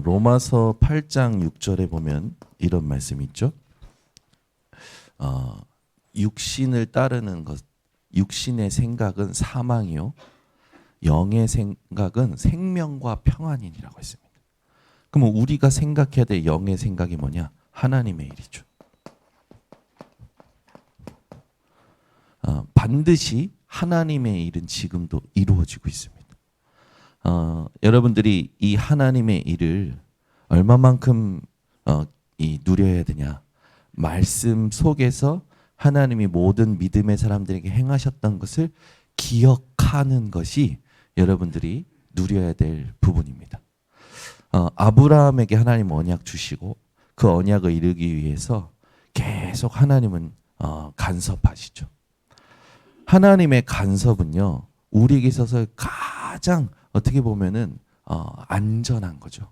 로마서 8장 6절에 보면 이런 말씀이 있죠. 육신을 따르는 것, 육신의 생각은 사망이요, 영의 생각은 생명과 평안이라고 했습니다. 그럼 우리가 생각해야 될 영의 생각이 뭐냐? 하나님의 일이죠. 반드시 하나님의 일은 지금도 이루어지고 있습니다. 여러분들이 이 하나님의 일을 얼마만큼 누려야 되냐? 말씀 속에서 하나님이 모든 믿음의 사람들에게 행하셨던 것을 기억하는 것이 여러분들이 누려야 될 부분입니다. 아브라함에게 하나님 언약 주시고 그 언약을 이루기 위해서 계속 하나님은 간섭하시죠. 하나님의 간섭은요, 우리에게 있어서 가장 어떻게 보면은 안전한 거죠.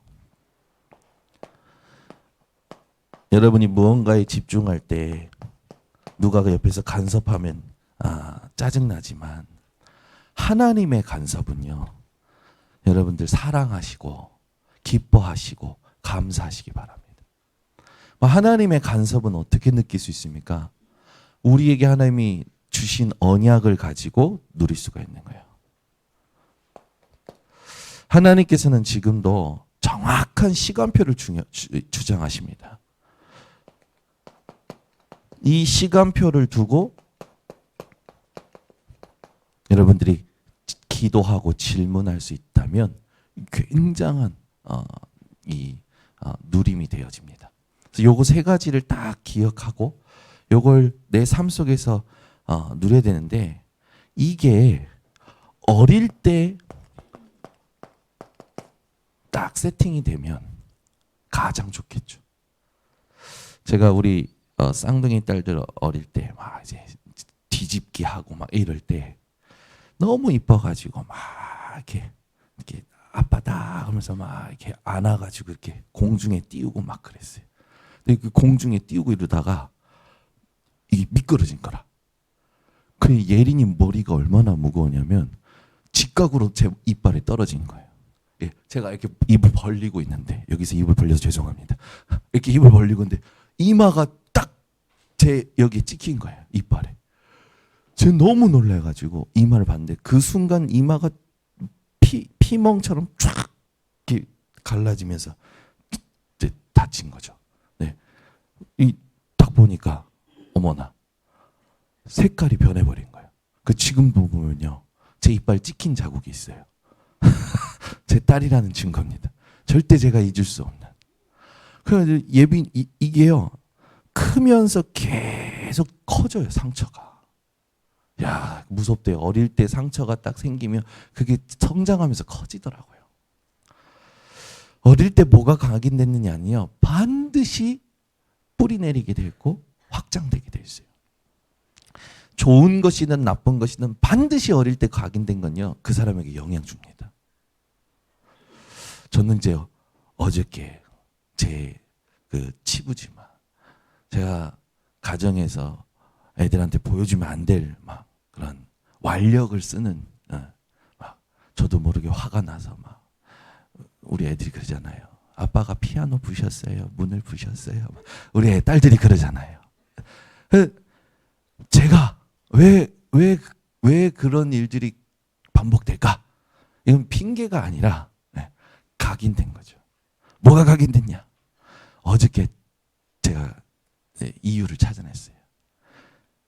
여러분이 무언가에 집중할 때 누가 그 옆에서 간섭하면 짜증나지만, 하나님의 간섭은요, 여러분들 사랑하시고 기뻐하시고 감사하시기 바랍니다. 하나님의 간섭은 어떻게 느낄 수 있습니까? 우리에게 하나님이 주신 언약을 가지고 누릴 수가 있는 거예요. 하나님께서는 지금도 정확한 시간표를 주장하십니다. 이 시간표를 두고 여러분들이 기도하고 질문할 수 있다면 굉장한 누림이 되어집니다. 그래서 요거 세 가지를 딱 기억하고 요걸 내 삶 속에서 누려야 되는데, 이게 어릴 때 딱 세팅이 되면 가장 좋겠죠. 제가 우리 쌍둥이 딸들 어릴 때 막 이제 뒤집기 하고 막 이럴 때 너무 이뻐가지고 막 이렇게 아빠다 하면서 막 이렇게 안아가지고 이렇게 공중에 띄우고 막 그랬어요. 근데 그 공중에 띄우고 이러다가 이게 미끄러진 거라. 그 예린이 머리가 얼마나 무거우냐면 직각으로 제 이빨에 떨어진 거예요. 예, 제가 이렇게 입을 벌리고 있는데, 여기서 입을 벌려서 죄송합니다. 이렇게 입을 벌리고 있는데 이마가 딱 제 여기에 찍힌 거예요, 이빨에. 제가 너무 놀라가지고 이마를 봤는데 그 순간 이마가 피멍처럼 쫙 이렇게 갈라지면서 이제 다친 거죠. 네, 딱 보니까 어머나 색깔이 변해버린 거예요. 그 지금도 보면요, 제 이빨 찍힌 자국이 있어요. 제 딸이라는 증거입니다. 절대 제가 잊을 수 없는. 그래서 이게요, 크면서 계속 커져요, 상처가. 야, 무섭대요. 어릴 때 상처가 딱 생기면 그게 성장하면서 커지더라고요. 어릴 때 뭐가 각인됐느냐니요, 반드시 뿌리 내리게 되고 확장되게 돼 있어요. 좋은 것이든 나쁜 것이든 반드시 어릴 때 각인된 건요, 그 사람에게 영향 줍니다. 저는 이제 어저께 제 그 치부지만 제가 가정에서 애들한테 보여주면 안 될 막 그런 완력을 쓰는, 막 저도 모르게 화가 나서 막, 우리 애들이 그러잖아요. 아빠가 피아노 부셨어요, 문을 부셨어요. 우리 딸들이 그러잖아요. 제가 왜 그런 일들이 반복될까? 이건 핑계가 아니라 각인된 거죠. 뭐가 각인됐냐? 어저께 제가 이유를 찾아냈어요.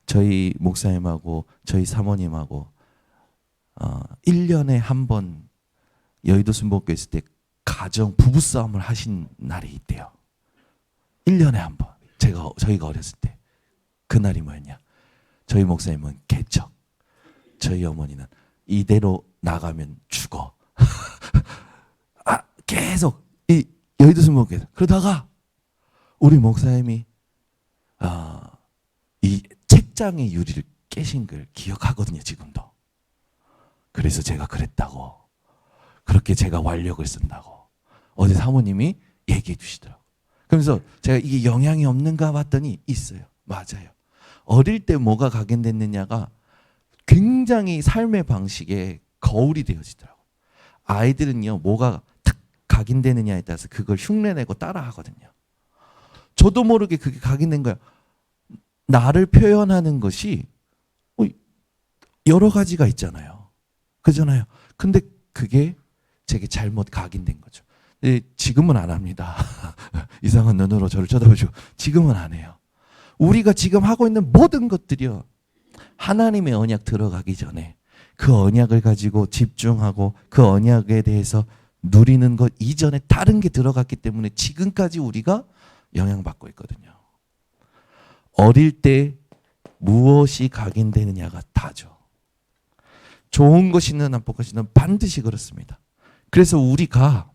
저희 목사님하고 저희 사모님하고 1년에 한 번 여의도 순복교회 있을 때 가정 부부싸움을 하신 날이 있대요. 1년에 한 번. 저희가 어렸을 때. 그날이 뭐였냐? 저희 목사님은 개척, 저희 어머니는 이대로 나가면 죽어. 계속 이 여의도 순복교회. 그러다가 우리 목사님이 이 책장의 유리를 깨신 걸 기억하거든요, 지금도. 그래서 제가 그랬다고, 그렇게 제가 완력을 쓴다고 어제 사모님이 얘기해 주시더라고요. 그러면서 제가 이게 영향이 없는가 봤더니 있어요. 맞아요. 어릴 때 뭐가 각인됐느냐가 굉장히 삶의 방식에 거울이 되어지더라고요. 아이들은요, 뭐가 탁 각인되느냐에 따라서 그걸 흉내내고 따라하거든요. 저도 모르게 그게 각인된 거예요. 나를 표현하는 것이 여러 가지가 있잖아요. 그잖아요. 근데 그게 제게 잘못 각인된 거죠. 지금은 안 합니다. 이상한 눈으로 저를 쳐다보시고 지금은 안 해요. 우리가 지금 하고 있는 모든 것들이요. 하나님의 언약 들어가기 전에 그 언약을 가지고 집중하고 그 언약에 대해서 누리는 것 이전에 다른 게 들어갔기 때문에 지금까지 우리가 영향받고 있거든요. 어릴 때 무엇이 각인되느냐가 다죠. 좋은 것이든 나쁜 것이든 반드시 그렇습니다. 그래서 우리가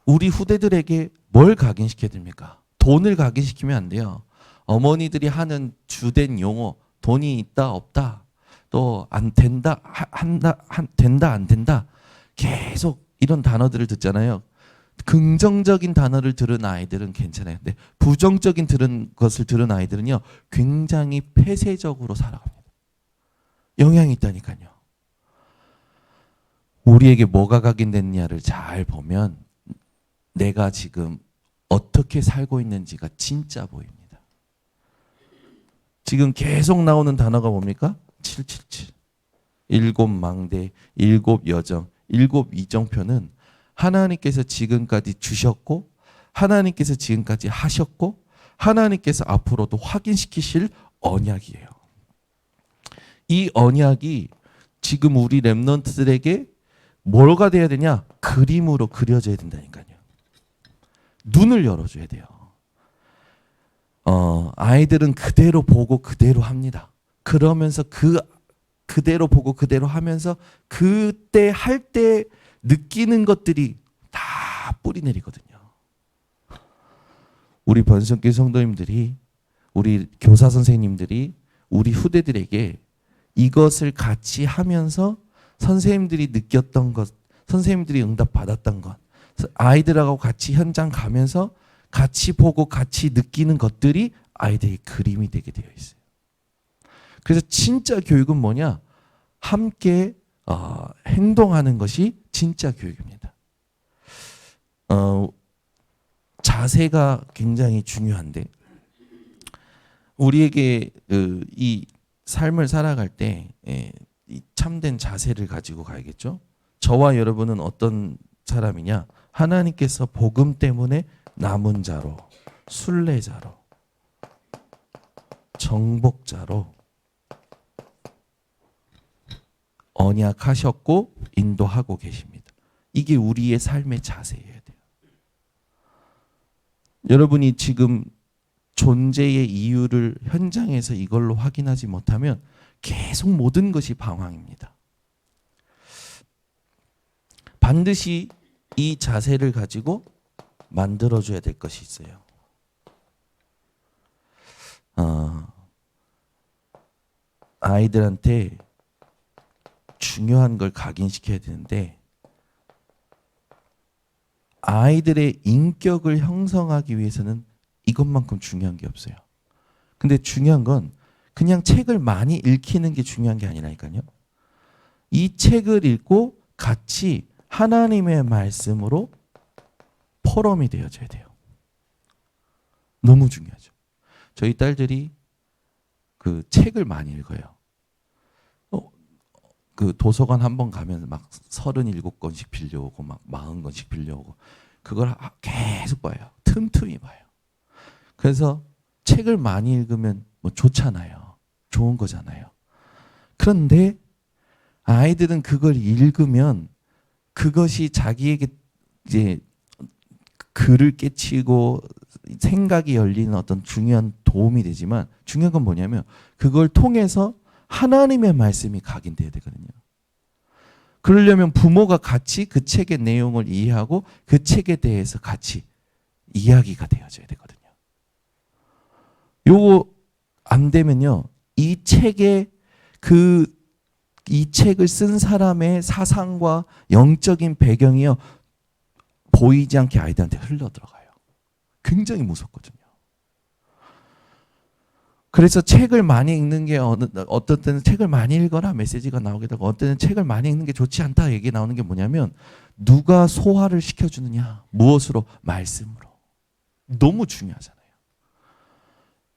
우리 후대들에게 뭘 각인시켜야 됩니까? 돈을 각인시키면 안 돼요. 어머니들이 하는 주된 용어, 돈이 있다 없다, 또 안 된다, 된다 안 된다, 계속 이런 단어들을 듣잖아요. 긍정적인 단어를 들은 아이들은 괜찮아요. 근데 부정적인 것을 들은 아이들은요, 굉장히 폐쇄적으로 살아갑니다. 영향이 있다니까요. 우리에게 뭐가 각인됐냐를 잘 보면 내가 지금 어떻게 살고 있는지가 진짜 보입니다. 지금 계속 나오는 단어가 뭡니까? 777. 일곱 망대, 일곱 여정, 일곱 이정표는 하나님께서 지금까지 주셨고 하나님께서 지금까지 하셨고 하나님께서 앞으로도 확인시키실 언약이에요. 이 언약이 지금 우리 렘넌트들에게 뭐가 돼야 되냐? 그림으로 그려져야 된다니까요. 눈을 열어줘야 돼요. 아이들은 그대로 보고 그대로 합니다. 그러면서 그대로 보고 그대로 하면서 그때 할 때 느끼는 것들이 다 뿌리 내리거든요. 우리 번성교회 성도님들이, 우리 교사 선생님들이 우리 후대들에게 이것을 같이 하면서 선생님들이 느꼈던 것, 선생님들이 응답 받았던 것, 아이들하고 같이 현장 가면서 같이 보고 같이 느끼는 것들이 아이들의 그림이 되게 되어 있어요. 그래서 진짜 교육은 뭐냐? 함께 행동하는 것이 진짜 교육입니다. 자세가 굉장히 중요한데 우리에게 이 삶을 살아갈 때 이 참된 자세를 가지고 가야겠죠. 저와 여러분은 어떤 사람이냐? 하나님께서 복음 때문에 남은 자로, 순례자로, 정복자로 언약하셨고 인도하고 계십니다. 이게 우리의 삶의 자세여야 돼요. 여러분이 지금 존재의 이유를 현장에서 이걸로 확인하지 못하면 계속 모든 것이 방황입니다. 반드시 이 자세를 가지고 만들어줘야 될 것이 있어요. 아이들한테 중요한 걸 각인시켜야 되는데 아이들의 인격을 형성하기 위해서는 이것만큼 중요한 게 없어요. 근데 중요한 건 그냥 책을 많이 읽히는 게 중요한 게 아니라니까요. 이 책을 읽고 같이 하나님의 말씀으로 포럼이 되어져야 돼요. 너무 중요하죠. 저희 딸들이 그 책을 많이 읽어요. 그 도서관 한번 가면 막 37권씩 빌려오고 막 40권씩 빌려오고 그걸 계속 봐요. 틈틈이 봐요. 그래서 책을 많이 읽으면 뭐 좋잖아요. 좋은 거잖아요. 그런데 아이들은 그걸 읽으면 그것이 자기에게 이제 글을 깨치고 생각이 열리는 어떤 중요한 도움이 되지만 중요한 건 뭐냐면 그걸 통해서 하나님의 말씀이 각인돼야 되거든요. 그러려면 부모가 같이 그 책의 내용을 이해하고 그 책에 대해서 같이 이야기가 되어져야 되거든요. 요거 안 되면요. 이 책을 쓴 사람의 사상과 영적인 배경이요. 보이지 않게 아이들한테 흘러 들어가요. 굉장히 무섭거든요. 그래서 책을 많이 읽는 게 어떤 때는 책을 많이 읽어라 메시지가 나오게 되고 어떤 때는 책을 많이 읽는 게 좋지 않다 얘기 나오는 게 뭐냐면 누가 소화를 시켜주느냐? 무엇으로? 말씀으로. 너무 중요하잖아요.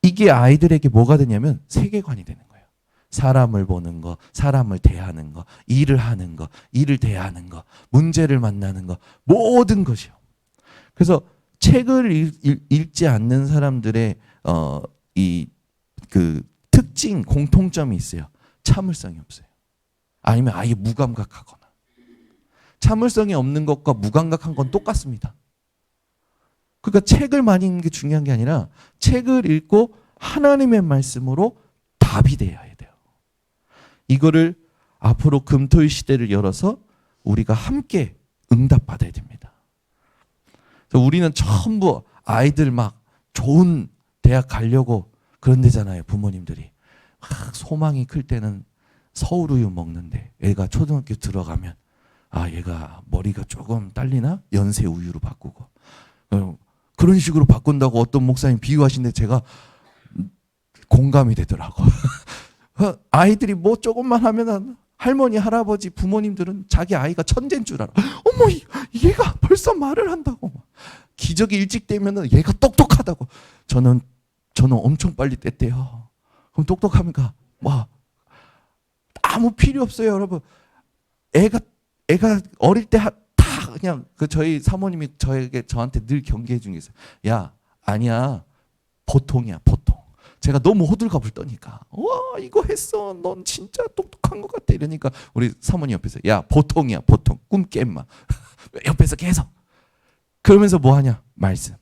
이게 아이들에게 뭐가 되냐면 세계관이 되는 거예요. 사람을 보는 거, 사람을 대하는 거, 일을 하는 거, 일을 대하는 거, 문제를 만나는 거, 모든 것이요. 그래서 책을 읽지 않는 사람들의 이 그 특징, 공통점이 있어요. 참을성이 없어요. 아니면 아예 무감각하거나. 참을성이 없는 것과 무감각한 건 똑같습니다. 그러니까 책을 많이 읽는 게 중요한 게 아니라 책을 읽고 하나님의 말씀으로 답이 되어야 돼요. 이거를 앞으로 금토일 시대를 열어서 우리가 함께 응답받아야 됩니다. 그래서 우리는 전부 아이들 막 좋은 대학 가려고 그런 데잖아요. 부모님들이. 막 소망이 클 때는 서울우유 먹는데 애가 초등학교 들어가면 아 얘가 머리가 조금 딸리나? 연세우유로 바꾸고 그런 식으로 바꾼다고 어떤 목사님 비유하시는데 제가 공감이 되더라고. 아이들이 뭐 조금만 하면은 할머니, 할아버지, 부모님들은 자기 아이가 천재인 줄 알아. 어머, 얘가 벌써 말을 한다고. 기저귀 일찍 떼면은 얘가 똑똑하다고. 저는 엄청 빨리 뗐대요. 그럼 똑똑합니까? 와, 아무 필요 없어요, 여러분. 애가 어릴 때 다 그냥 저희 사모님이 저한테 늘 경계해 준 게 있어요. 야, 아니야, 보통이야, 보통. 제가 너무 호들갑을 떠니까 와 이거 했어 넌 진짜 똑똑한 것 같아 이러니까 우리 사모님 옆에서 야 보통이야 보통 꿈 깨 인마 옆에서 계속 그러면서 뭐 하냐 말씀.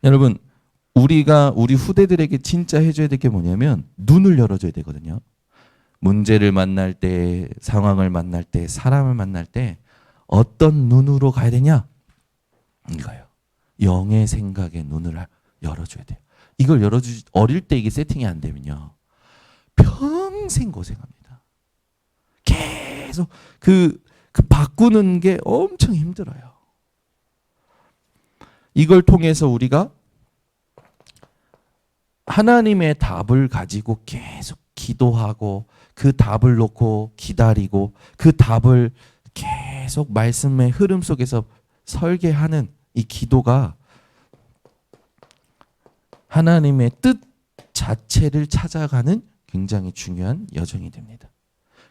여러분 우리 후대들에게 진짜 해줘야 될 게 뭐냐면 눈을 열어줘야 되거든요. 문제를 만날 때 상황을 만날 때 사람을 만날 때 어떤 눈으로 가야 되냐 이거예요. 영의 생각의 눈을 열어줘야 돼요. 이걸 어릴 때 이게 세팅이 안 되면요. 평생 고생합니다. 계속 그 바꾸는 게 엄청 힘들어요. 이걸 통해서 우리가 하나님의 답을 가지고 계속 기도하고 그 답을 놓고 기다리고 그 답을 계속 말씀의 흐름 속에서 설계하는 이 기도가 하나님의 뜻 자체를 찾아가는 굉장히 중요한 여정이 됩니다.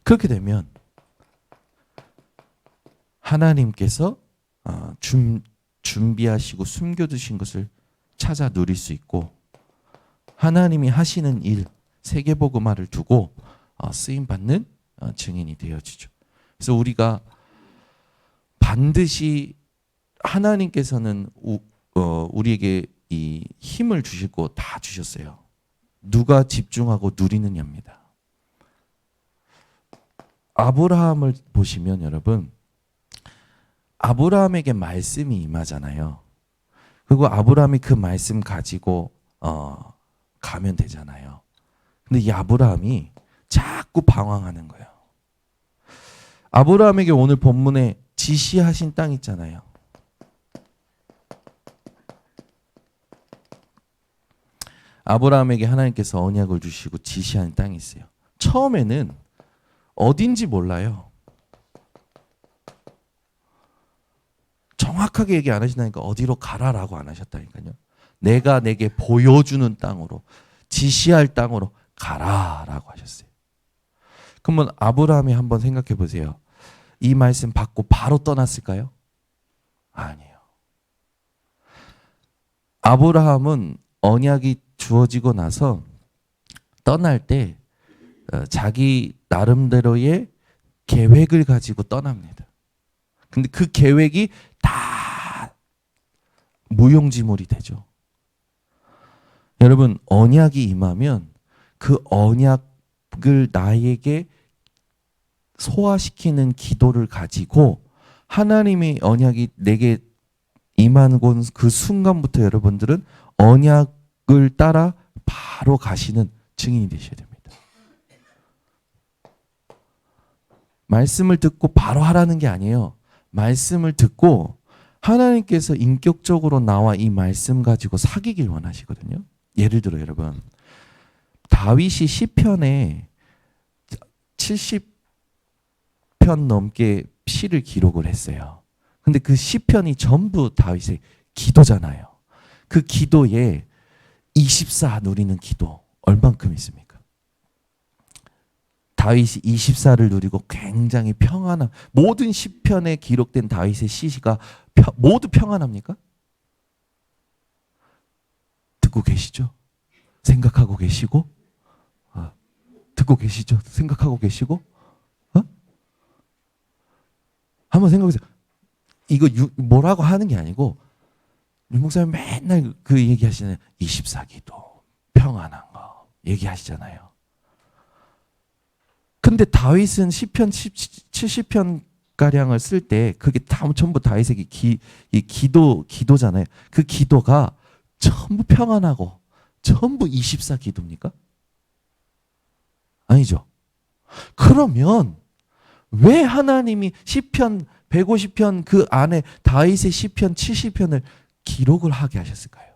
그렇게 되면 하나님께서 준비하시고 숨겨두신 것을 찾아 누릴 수 있고 하나님이 하시는 일, 세계복음화를 두고 쓰임받는 증인이 되어지죠. 그래서 우리가 반드시 하나님께서는 우리에게 이 힘을 주시고 다 주셨어요. 누가 집중하고 누리느냐입니다. 아브라함을 보시면 여러분 아브라함에게 말씀이 임하잖아요. 그리고 아브라함이 그 말씀 가지고 가면 되잖아요. 근데 이 아브라함이 자꾸 방황하는 거예요. 아브라함에게 오늘 본문에 지시하신 땅 있잖아요. 아브라함에게 하나님께서 언약을 주시고 지시하는 땅이 있어요. 처음에는 어딘지 몰라요. 정확하게 얘기 안 하시다니까 어디로 가라라고 안 하셨다니까요. 내가 내게 보여주는 땅으로 지시할 땅으로 가라라고 하셨어요. 그러면 아브라함이 한번 생각해 보세요. 이 말씀 받고 바로 떠났을까요? 아니에요. 아브라함은 언약이 주어지고 나서 떠날 때 자기 나름대로의 계획을 가지고 떠납니다. 근데 그 계획이 다 무용지물이 되죠. 여러분 언약이 임하면 그 언약을 나에게 소화시키는 기도를 가지고 하나님의 언약이 내게 임하는 그 순간부터 여러분들은 언약을 따라 바로 가시는 증인이 되셔야 됩니다. 말씀을 듣고 바로 하라는 게 아니에요. 말씀을 듣고 하나님께서 인격적으로 나와 이 말씀 가지고 사귀길 원하시거든요. 예를 들어 여러분 다윗이 시편에 70편 넘게 시를 기록을 했어요. 근데 그 시편이 전부 다윗의 기도잖아요. 그 기도에 24 누리는 기도 얼만큼 있습니까? 다윗이 24를 누리고 굉장히 평안함. 모든 시편에 기록된 다윗의 시가 모두 평안합니까? 듣고 계시죠? 생각하고 계시고? 듣고 계시죠? 생각하고 계시고? 한번 생각해보세요. 이거 뭐라고 하는 게 아니고 윤 목사님 맨날 그 얘기하시는 24기도 평안한 거 얘기하시잖아요. 근데 다윗은 시편 70편 가량을 쓸 때 그게 다 전부 다윗의 기도잖아요. 그 기도가 전부 평안하고 전부 24기도입니까? 아니죠. 그러면 왜 하나님이 시편 150편 그 안에 다윗의 시편 70편을 기록을 하게 하셨을까요?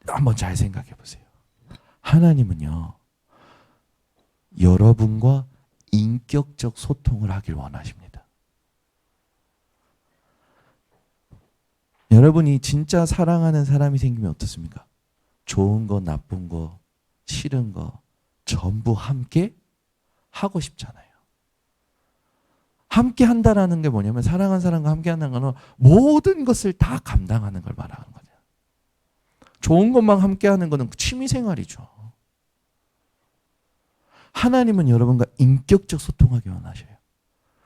한번 잘 생각해 보세요. 하나님은요, 여러분과 인격적 소통을 하길 원하십니다. 여러분이 진짜 사랑하는 사람이 생기면 어떻습니까? 좋은 거, 나쁜 거, 싫은 거 전부 함께 하고 싶잖아요. 함께 한다라는 게 뭐냐면 사랑하는 사람과 함께 한다는 거는 모든 것을 다 감당하는 걸 말하는 거죠. 좋은 것만 함께 하는 거는 취미 생활이죠. 하나님은 여러분과 인격적 소통하기 원하셔요.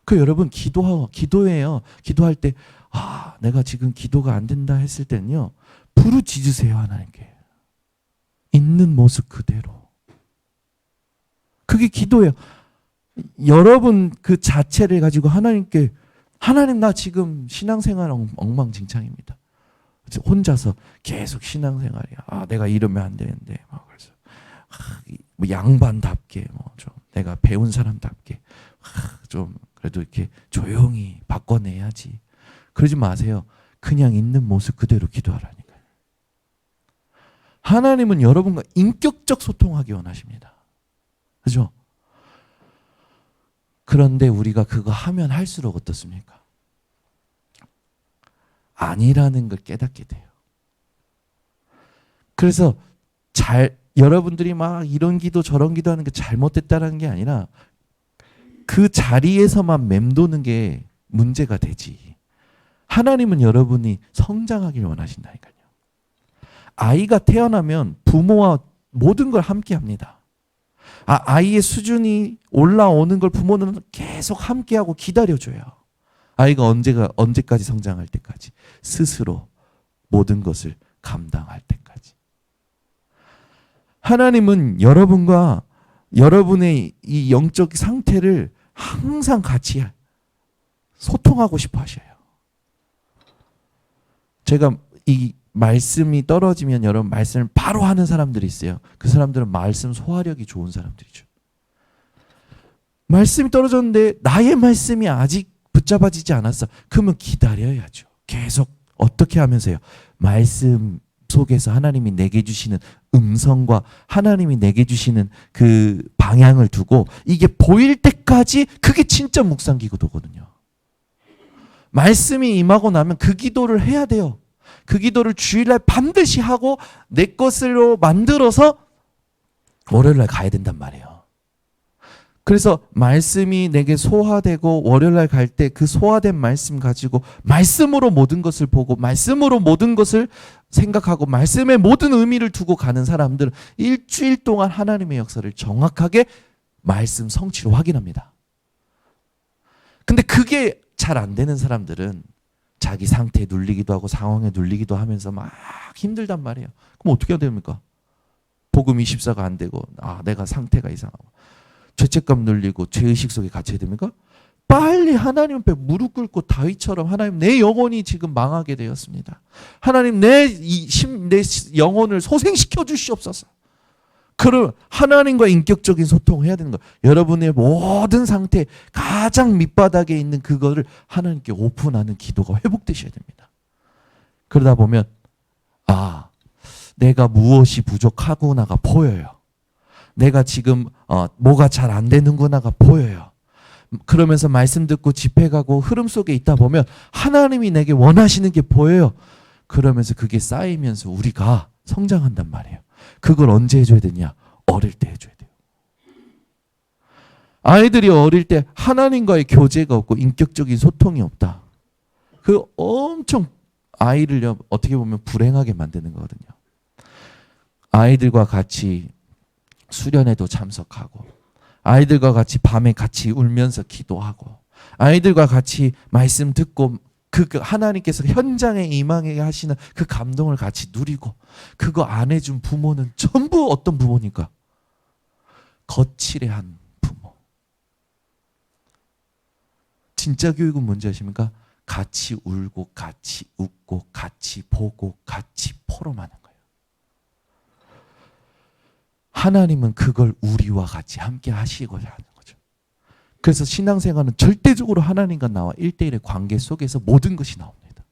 그 여러분 기도해요. 기도할 때 내가 지금 기도가 안 된다 했을 때는요. 부르짖으세요, 하나님께. 있는 모습 그대로. 그게 기도예요. 여러분 그 자체를 가지고 하나님께 하나님 나 지금 신앙생활 엉망진창입니다. 혼자서 계속 신앙생활이야. 내가 이러면 안 되는데 막 그래서 뭐 양반답게 좀 내가 배운 사람답게 좀 그래도 이렇게 조용히 바꿔내야지. 그러지 마세요. 그냥 있는 모습 그대로 기도하라니까요. 하나님은 여러분과 인격적 소통하기 원하십니다. 그죠? 그런데 우리가 그거 하면 할수록 어떻습니까? 아니라는 걸 깨닫게 돼요. 그래서 여러분들이 막 이런 기도 저런 기도 하는 게 잘못됐다는 게 아니라 그 자리에서만 맴도는 게 문제가 되지. 하나님은 여러분이 성장하길 원하신다니까요. 아이가 태어나면 부모와 모든 걸 함께 합니다. 아이의 수준이 올라오는 걸 부모는 계속 함께하고 기다려줘요. 아이가 언제까지 성장할 때까지 스스로 모든 것을 감당할 때까지. 하나님은 여러분과 여러분의 이 영적 상태를 항상 같이 소통하고 싶어 하셔요. 제가 이 말씀이 떨어지면 여러분 말씀을 바로 하는 사람들이 있어요. 그 사람들은 말씀 소화력이 좋은 사람들이죠. 말씀이 떨어졌는데 나의 말씀이 아직 붙잡아지지 않았어. 그러면 기다려야죠. 계속 어떻게 하면서요? 말씀 속에서 하나님이 내게 주시는 음성과 하나님이 내게 주시는 그 방향을 두고 이게 보일 때까지 그게 진짜 묵상 기도거든요. 말씀이 임하고 나면 그 기도를 해야 돼요. 그 기도를 주일날 반드시 하고 내 것으로 만들어서 월요일날 가야 된단 말이에요. 그래서 말씀이 내게 소화되고 월요일날 갈 때 그 소화된 말씀 가지고 말씀으로 모든 것을 보고 말씀으로 모든 것을 생각하고 말씀의 모든 의미를 두고 가는 사람들은 일주일 동안 하나님의 역사를 정확하게 말씀 성취로 확인합니다. 근데 그게 잘 안 되는 사람들은 자기 상태에 눌리기도 하고 상황에 눌리기도 하면서 막 힘들단 말이에요. 그럼 어떻게 해야 됩니까? 복음 24가 안 되고 내가 상태가 이상하고 죄책감 눌리고 죄의식 속에 갇혀야 됩니까? 빨리 하나님 앞에 무릎 꿇고 다윗처럼 하나님 내 영혼이 지금 망하게 되었습니다. 하나님 내 영혼을 소생시켜 주시옵소서. 그럼 하나님과 인격적인 소통을 해야 되는 거예요. 여러분의 모든 상태 가장 밑바닥에 있는 그거를 하나님께 오픈하는 기도가 회복되셔야 됩니다. 그러다 보면 내가 무엇이 부족하구나가 보여요. 내가 지금 뭐가 잘 안 되는구나가 보여요. 그러면서 말씀 듣고 집회 가고 흐름 속에 있다 보면 하나님이 내게 원하시는 게 보여요. 그러면서 그게 쌓이면서 우리가 성장한단 말이에요. 그걸 언제 해줘야 되냐? 어릴 때 해줘야 돼요. 아이들이 어릴 때 하나님과의 교제가 없고 인격적인 소통이 없다. 그 엄청 아이를 어떻게 보면 불행하게 만드는 거거든요. 아이들과 같이 수련회도 참석하고, 아이들과 같이 밤에 같이 울면서 기도하고, 아이들과 같이 말씀 듣고 그 하나님께서 현장에 임하게 하시는 그 감동을 같이 누리고, 그거 안 해준 부모는 전부 어떤 부모니까? 거칠해한 부모. 진짜 교육은 뭔지 아십니까? 같이 울고 같이 웃고 같이 보고 같이 포럼하는 거예요. 하나님은 그걸 우리와 같이 함께 하시고자 하는 거죠. 그래서 신앙생활은 절대적으로 하나님과 나와 1대1의 관계 속에서 모든 것이 나옵니다.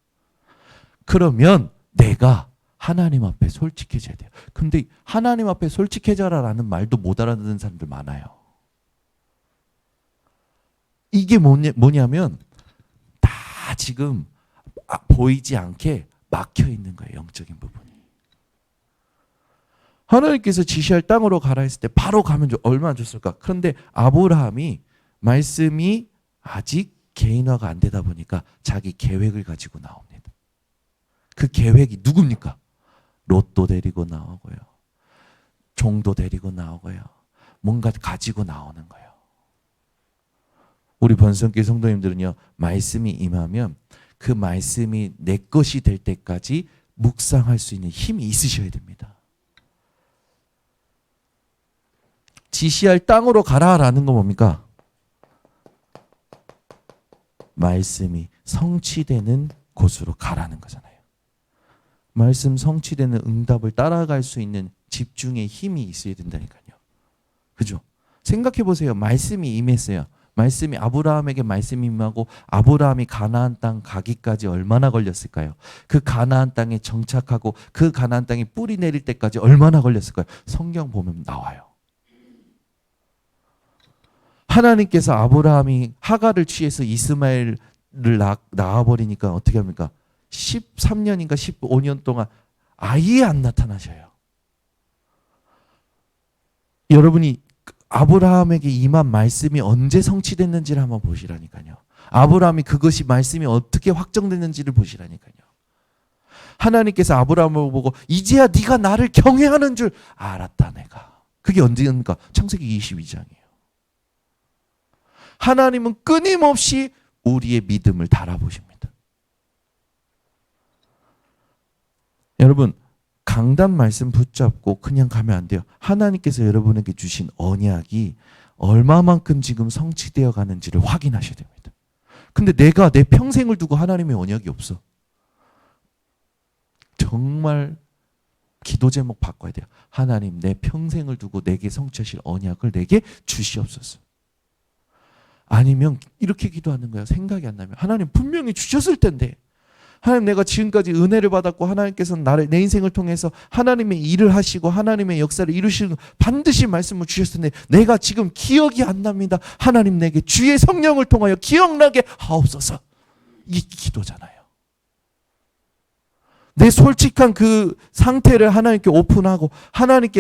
그러면 내가 하나님 앞에 솔직해져야 돼요. 근데 하나님 앞에 솔직해져라라는 말도 못 알아듣는 사람들 많아요. 이게 뭐냐면 다 지금 보이지 않게 막혀 있는 거예요. 영적인 부분이. 하나님께서 지시할 땅으로 가라 했을 때 바로 가면 얼마나 좋을까? 그런데 아브라함이 말씀이 아직 개인화가 안 되다 보니까 자기 계획을 가지고 나옵니다. 그 계획이 누굽니까? 롯도 데리고 나오고요. 종도 데리고 나오고요. 뭔가 가지고 나오는 거예요. 우리 번성교회 성도님들은요, 말씀이 임하면 그 말씀이 내 것이 될 때까지 묵상할 수 있는 힘이 있으셔야 됩니다. 지시할 땅으로 가라라는 건 뭡니까? 말씀이 성취되는 곳으로 가라는 거잖아요. 말씀 성취되는 응답을 따라갈 수 있는 집중의 힘이 있어야 된다니까요. 그죠? 생각해 보세요. 말씀이 임했어요. 말씀이 아브라함에게 말씀이 임하고 아브라함이 가나안 땅 가기까지 얼마나 걸렸을까요? 그 가나안 땅에 정착하고 그 가나안 땅에 뿌리 내릴 때까지 얼마나 걸렸을까요? 성경 보면 나와요. 하나님께서 아브라함이 하갈을 취해서 이스마엘을 낳아버리니까 어떻게 합니까? 13년인가 15년 동안 아예 안 나타나셔요. 여러분이 아브라함에게 임한 말씀이 언제 성취됐는지를 한번 보시라니까요. 아브라함이 그것이 말씀이 어떻게 확정됐는지를 보시라니까요. 하나님께서 아브라함을 보고 이제야 네가 나를 경외하는 줄 알았다 내가. 그게 언제입니까? 창세기 22장이에요. 하나님은 끊임없이 우리의 믿음을 달아보십니다. 여러분, 강단 말씀 붙잡고 그냥 가면 안 돼요. 하나님께서 여러분에게 주신 언약이 얼마만큼 지금 성취되어 가는지를 확인하셔야 됩니다. 근데 내가 내 평생을 두고 하나님의 언약이 없어. 정말 기도 제목 바꿔야 돼요. 하나님, 내 평생을 두고 내게 성취하실 언약을 내게 주시옵소서. 아니면 이렇게 기도하는 거예요. 생각이 안 나면. 하나님 분명히 주셨을 텐데. 하나님, 내가 지금까지 은혜를 받았고 하나님께서는 내 인생을 통해서 하나님의 일을 하시고 하나님의 역사를 이루시는 반드시 말씀을 주셨을 텐데 내가 지금 기억이 안 납니다. 하나님, 내게 주의 성령을 통하여 기억나게 하옵소서. 이게 기도잖아요. 내 솔직한 그 상태를 하나님께 오픈하고 하나님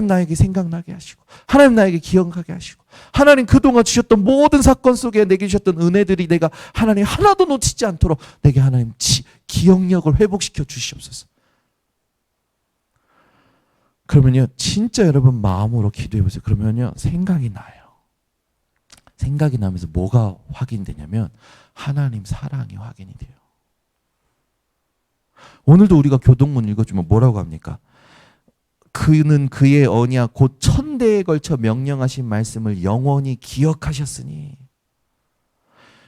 나에게 생각나게 하시고 하나님 나에게 기억하게 하시고 하나님 그동안 주셨던 모든 사건 속에 내게 주셨던 은혜들이 내가 하나님 하나도 놓치지 않도록 내게 하나님 기억력을 회복시켜 주시옵소서. 그러면요, 진짜 여러분 마음으로 기도해 보세요. 그러면요, 생각이 나요. 생각이 나면서 뭐가 확인되냐면 하나님 사랑이 확인이 돼요. 오늘도 우리가 교동문 읽어주면 뭐라고 합니까? 그는 그의 언약 곧 1000대에 걸쳐 명령하신 말씀을 영원히 기억하셨으니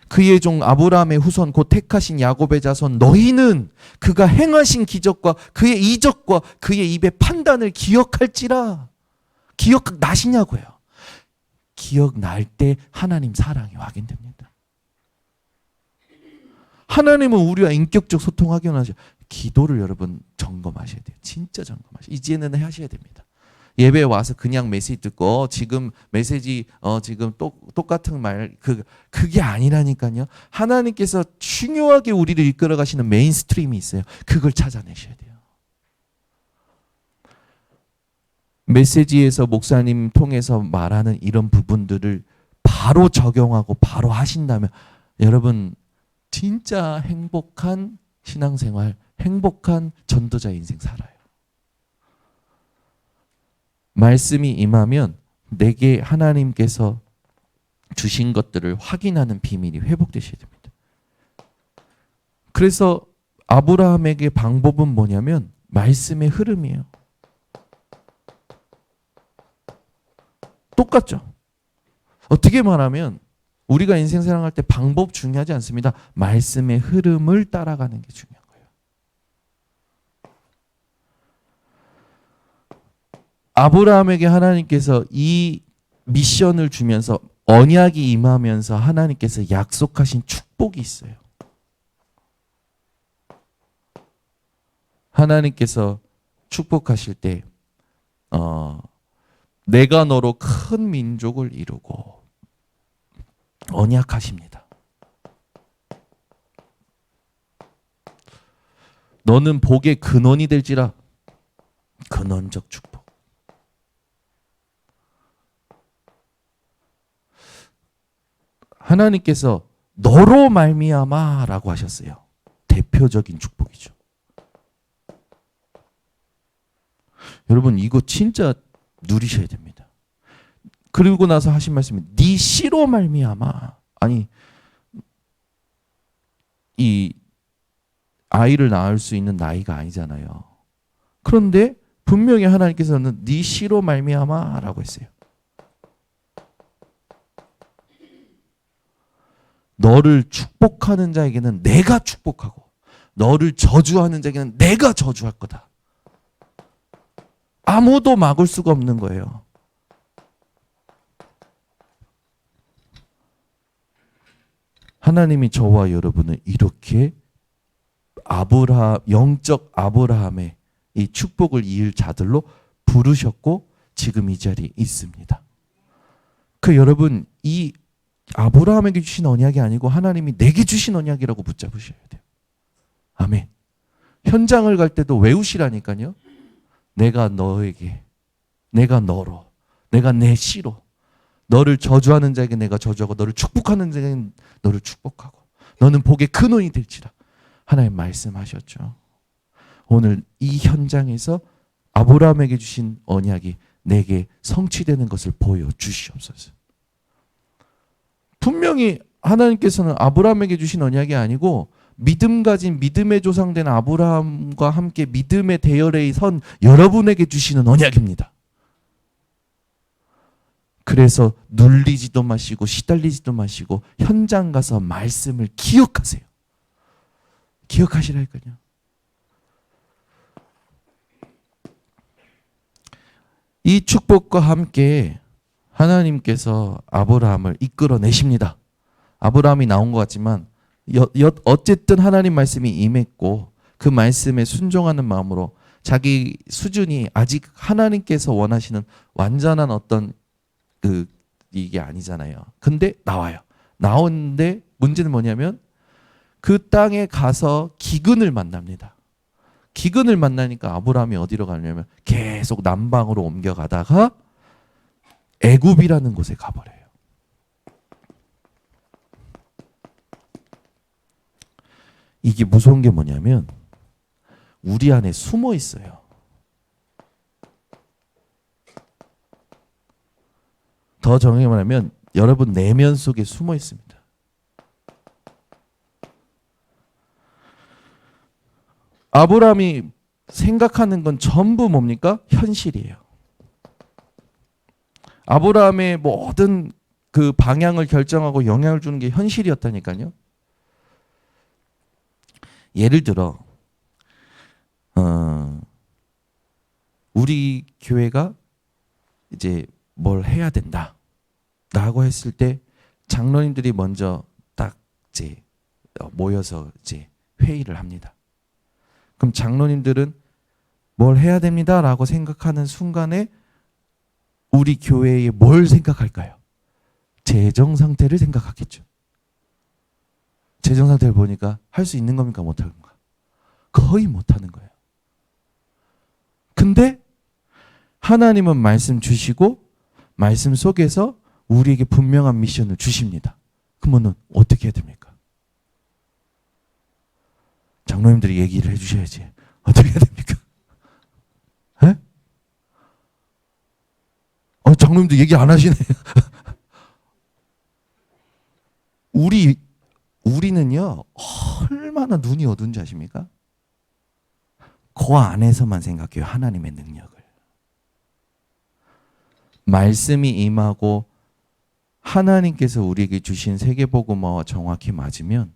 그의 종 아브라함의 후손 곧 택하신 야곱의 자손 너희는 그가 행하신 기적과 그의 이적과 그의 입의 판단을 기억할지라. 기억나시냐고요. 기억날 때 하나님 사랑이 확인됩니다. 하나님은 우리와 인격적 소통하기 원하셔. 기도를 여러분 점검하셔야 돼요. 진짜 점검하셔야 돼요. 이제는 하셔야 됩니다. 예배 와서 그냥 메시지 듣고 지금 메시지 지금 똑같은 말 그게 아니라니까요. 하나님께서 중요하게 우리를 이끌어 가시는 메인스트림이 있어요. 그걸 찾아내셔야 돼요. 메시지에서 목사님 통해서 말하는 이런 부분들을 바로 적용하고 바로 하신다면 여러분 진짜 행복한 신앙생활, 행복한 전도자 인생 살아요. 말씀이 임하면 내게 하나님께서 주신 것들을 확인하는 비밀이 회복되셔야 됩니다. 그래서 아브라함에게 방법은 뭐냐면 말씀의 흐름이에요. 똑같죠. 어떻게 말하면 우리가 인생 살아갈 때 방법 중요하지 않습니다. 말씀의 흐름을 따라가는 게 중요한 거예요. 아브라함에게 하나님께서 이 미션을 주면서 언약이 임하면서 하나님께서 약속하신 축복이 있어요. 하나님께서 축복하실 때 내가 너로 큰 민족을 이루고 언약하십니다. 너는 복의 근원이 될지라. 근원적 축복. 하나님께서 너로 말미암아라고 하셨어요. 대표적인 축복이죠. 여러분 이거 진짜 누리셔야 됩니다. 그리고 나서 하신 말씀이 네 씨로 말미암아. 아니 이 아이를 낳을 수 있는 나이가 아니잖아요. 그런데 분명히 하나님께서는 네 씨로 말미암아라고 했어요. 너를 축복하는 자에게는 내가 축복하고 너를 저주하는 자에게는 내가 저주할 거다. 아무도 막을 수가 없는 거예요. 하나님이 저와 여러분을 이렇게 영적 아브라함의 이 축복을 이을 자들로 부르셨고 지금 이 자리에 있습니다. 그 여러분 이 아브라함에게 주신 언약이 아니고 하나님이 내게 주신 언약이라고 붙잡으셔야 돼요. 아멘. 현장을 갈 때도 외우시라니까요. 내가 너에게, 내가 너로, 내가 내 씨로, 너를 저주하는 자에게 내가 저주하고 너를 축복하는 자에게 너를 축복하고 너는 복의 근원이 될지라. 하나님 말씀하셨죠. 오늘 이 현장에서 아브라함에게 주신 언약이 내게 성취되는 것을 보여주시옵소서. 분명히 하나님께서는 아브라함에게 주신 언약이 아니고 믿음 가진 믿음의 조상된 아브라함과 함께 믿음의 대열에 선 여러분에게 주시는 언약입니다. 그래서 눌리지도 마시고 시달리지도 마시고 현장 가서 말씀을 기억하세요. 기억하시라니까요. 이 축복과 함께 하나님께서 아브라함을 이끌어내십니다. 아브라함이 나온 것 같지만 어쨌든 하나님 말씀이 임했고 그 말씀에 순종하는 마음으로 자기 수준이 아직 하나님께서 원하시는 완전한 어떤 이게 아니잖아요. 근데 나와요. 나오는데 문제는 뭐냐면 그 땅에 가서 기근을 만납니다. 기근을 만나니까 아브라함이 어디로 가냐면 계속 남방으로 옮겨가다가 애굽이라는 곳에 가버려요. 이게 무서운 게 뭐냐면 우리 안에 숨어 있어요. 더 정확히 말하면 여러분 내면 속에 숨어 있습니다. 아브라함이 생각하는 건 전부 뭡니까? 현실이에요. 아브라함의 모든 그 방향을 결정하고 영향을 주는 게 현실이었다니까요. 예를 들어 우리 교회가 이제 뭘 해야 된다라고 했을 때 장로님들이 먼저 딱 이제 모여서 이제 회의를 합니다. 그럼 장로님들은 뭘 해야 됩니다라고 생각하는 순간에 우리 교회에 뭘 생각할까요? 재정 상태를 생각하겠죠. 재정 상태를 보니까 할 수 있는 겁니까? 못하는 건가? 거의 못하는 거예요. 근데 하나님은 말씀 주시고 말씀 속에서 우리에게 분명한 미션을 주십니다. 그러면 어떻게 해야 됩니까? 장로님들이 얘기를 해주셔야지. 어떻게 해야 됩니까? 에? 장로님들 얘기 안 하시네. 우리는요, 얼마나 눈이 어두운지 아십니까? 그 안에서만 생각해요. 하나님의 능력을. 말씀이 임하고 하나님께서 우리에게 주신 세계복음화와 정확히 맞으면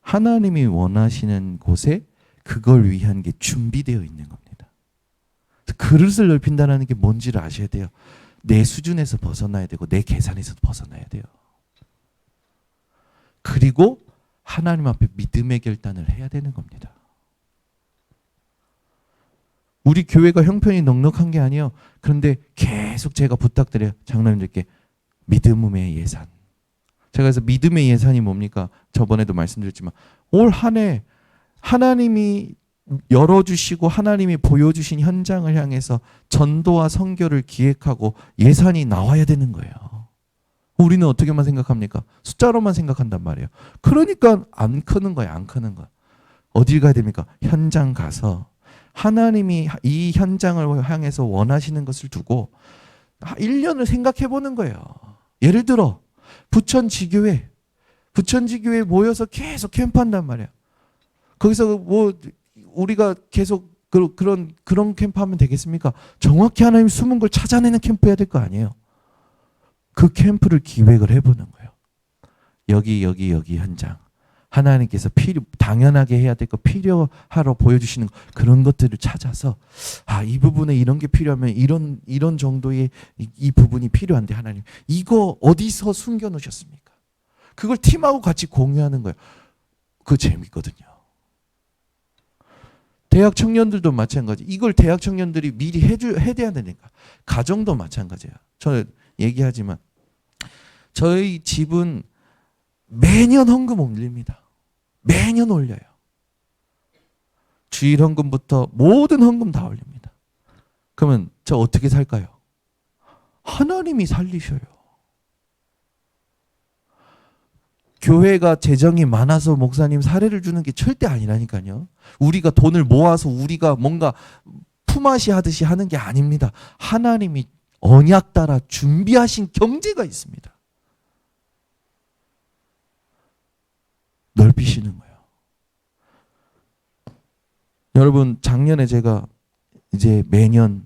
하나님이 원하시는 곳에 그걸 위한 게 준비되어 있는 겁니다. 그릇을 넓힌다는 게 뭔지를 아셔야 돼요. 내 수준에서 벗어나야 되고 내 계산에서 벗어나야 돼요. 그리고 하나님 앞에 믿음의 결단을 해야 되는 겁니다. 우리 교회가 형편이 넉넉한 게 아니에요. 그런데 계속 제가 부탁드려요. 장로님들께 믿음의 예산. 제가 그래서 믿음의 예산이 뭡니까? 저번에도 말씀드렸지만 올 한 해 하나님이 열어주시고 하나님이 보여주신 현장을 향해서 전도와 선교를 기획하고 예산이 나와야 되는 거예요. 우리는 어떻게만 생각합니까? 숫자로만 생각한단 말이에요. 그러니까 안 크는 거예요. 안 크는 거. 어딜 가야 됩니까? 현장 가서 하나님이 이 현장을 향해서 원하시는 것을 두고 1년을 생각해 보는 거예요. 예를 들어 부천지교회 모여서 계속 캠프한단 말이에요. 거기서 뭐 우리가 계속 그런 캠프하면 되겠습니까? 정확히 하나님 숨은 걸 찾아내는 캠프 해야 될 거 아니에요. 그 캠프를 기획을 해보는 거예요. 여기 현장. 하나님께서 당연하게 해야 될 거 필요하러 보여주시는 그런 것들을 찾아서 이 부분에 이런 게 필요하면 이런 정도의 이 부분이 필요한데 하나님 이거 어디서 숨겨 놓으셨습니까? 그걸 팀하고 같이 공유하는 거예요. 그거 재밌거든요. 대학 청년들도 마찬가지. 이걸 대학 청년들이 미리 해야 되니까. 가정도 마찬가지예요. 저는 얘기하지만 저희 집은 매년 헌금 올립니다. 매년 올려요. 주일 헌금부터 모든 헌금 다 올립니다. 그러면 저 어떻게 살까요? 하나님이 살리셔요. 교회가 재정이 많아서 목사님 사례를 주는 게 절대 아니라니까요. 우리가 돈을 모아서 우리가 뭔가 품앗이 하듯이 하는 게 아닙니다. 하나님이 언약 따라 준비하신 경제가 있습니다. 넓히시는 거예요. 여러분 작년에 제가 이제 매년